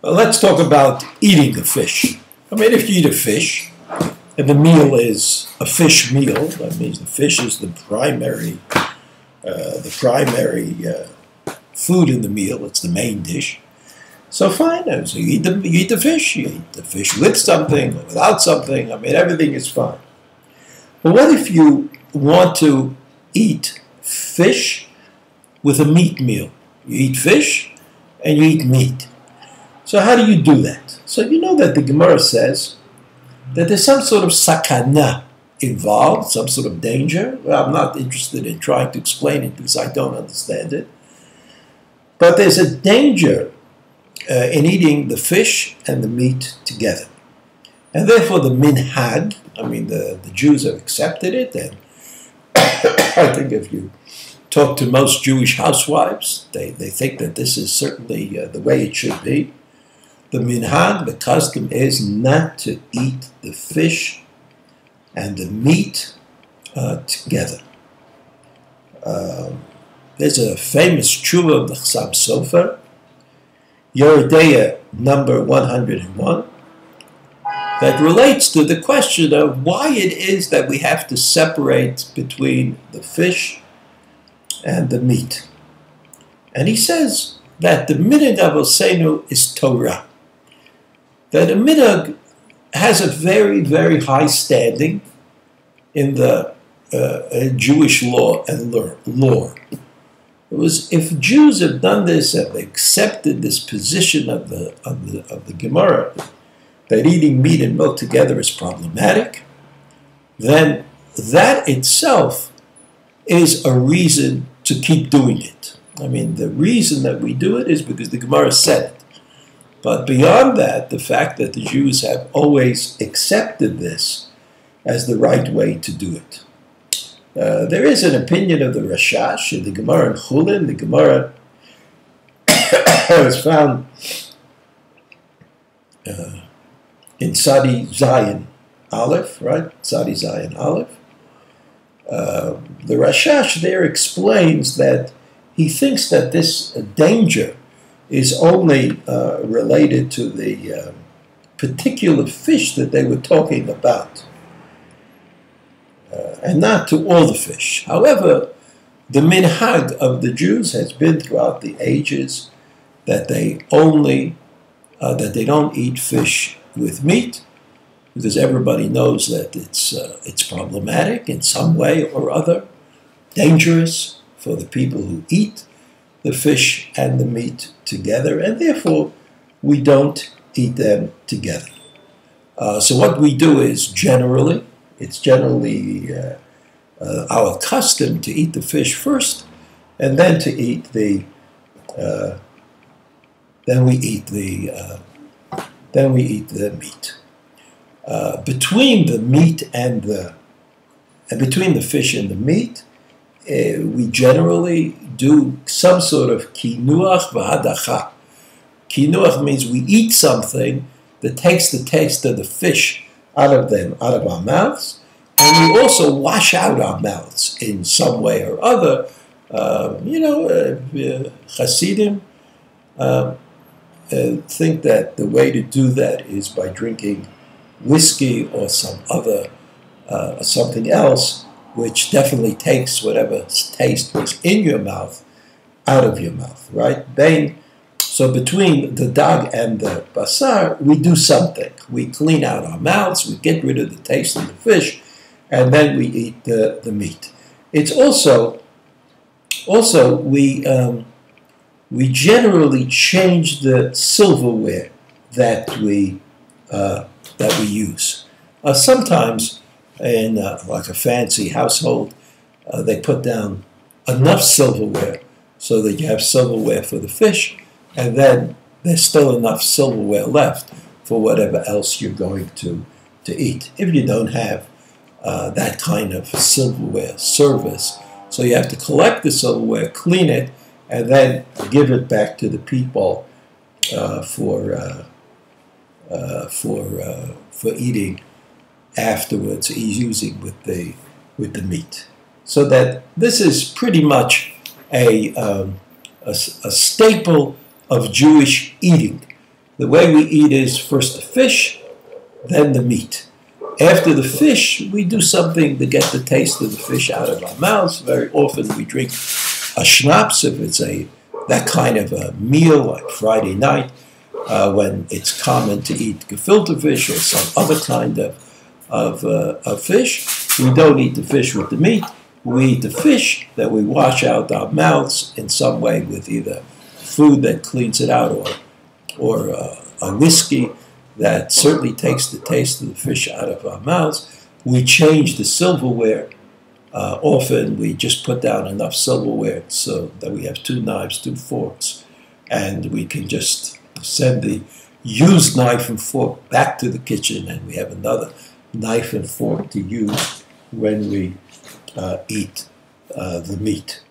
Let's talk about eating a fish. I mean, if you eat a fish, and the meal is a fish meal, that means the fish is the primary food in the meal. It's the main dish. So fine. So you eat the fish. You eat the fish with something or without something. I mean, everything is fine. But what if you want to eat fish with a meat meal? You eat fish and you eat meat. So how do you do that? So you know that the Gemara says that there's some sort of sakana involved, some sort of danger. Well, I'm not interested in trying to explain it because I don't understand it. But there's a danger in eating the fish and the meat together. And therefore the minhag, I mean the Jews have accepted it, and I think if you talk to most Jewish housewives, they think that this is certainly the way it should be. The minhag, the custom, is not to eat the fish and the meat together. There's a famous tshuva of the Chassam Sofer, Yeridea number 101, that relates to the question of why it is that we have to separate between the fish and the meat. And he says that the minhag of Osenu is Torah. That a minhag has a very, very high standing in the Jewish law and lore. It was, if Jews have done this and they accepted this position of the Gemara that eating meat and milk together is problematic, then that itself is a reason to keep doing it. I mean, the reason that we do it is because the Gemara said it. But beyond that, the fact that the Jews have always accepted this as the right way to do it. There is an opinion of the Rashash in the Gemara in Chulin. The Gemara is found in Sadi Zayin Aleph, right? Sadi Zayin Aleph. The Rashash there explains that he thinks that this danger is only related to the particular fish that they were talking about, and not to all the fish. However, the minhag of the Jews has been throughout the ages that they don't eat fish with meat, because everybody knows that it's problematic in some way or other, dangerous for the people who eat the fish and the meat together, and therefore we don't eat them together. So what we do is it's generally our custom to eat the fish first, and then to eat the meat. Between the meat and between the fish and the meat, we generally do some sort of kinuach v'hadacha. Kinuach means we eat something that takes the taste of the fish out of our mouths, and we also wash out our mouths in some way or other. Hasidim think that the way to do that is by drinking whiskey or some other something else, which definitely takes whatever taste was in your mouth out of your mouth, right? So between the dag and the basar, we do something. We clean out our mouths, we get rid of the taste of the fish, and then we eat the meat. It's also we generally change the silverware that we use. Sometimes in like a fancy household, they put down enough silverware so that you have silverware for the fish, and then there's still enough silverware left for whatever else you're going to eat. If you don't have that kind of silverware service, so you have to collect the silverware, clean it, and then give it back to the people for eating afterwards, using with the meat. So that this is pretty much a staple of Jewish eating, The way we eat is first the fish, then the meat. After the fish, we do something to get the taste of the fish out of our mouths. Very often we drink a schnapps if it's that kind of a meal, like Friday night, when it's common to eat gefilte fish or some other kind of fish. We don't eat the fish with the meat. We eat the fish, that we wash out our mouths in some way with either food that cleans it out or a whiskey that certainly takes the taste of the fish out of our mouths. We change the silverware. Often we just put down enough silverware so that we have 2 knives, 2 forks, and we can just send the used knife and fork back to the kitchen, and we have another knife and fork to use when we eat the meat.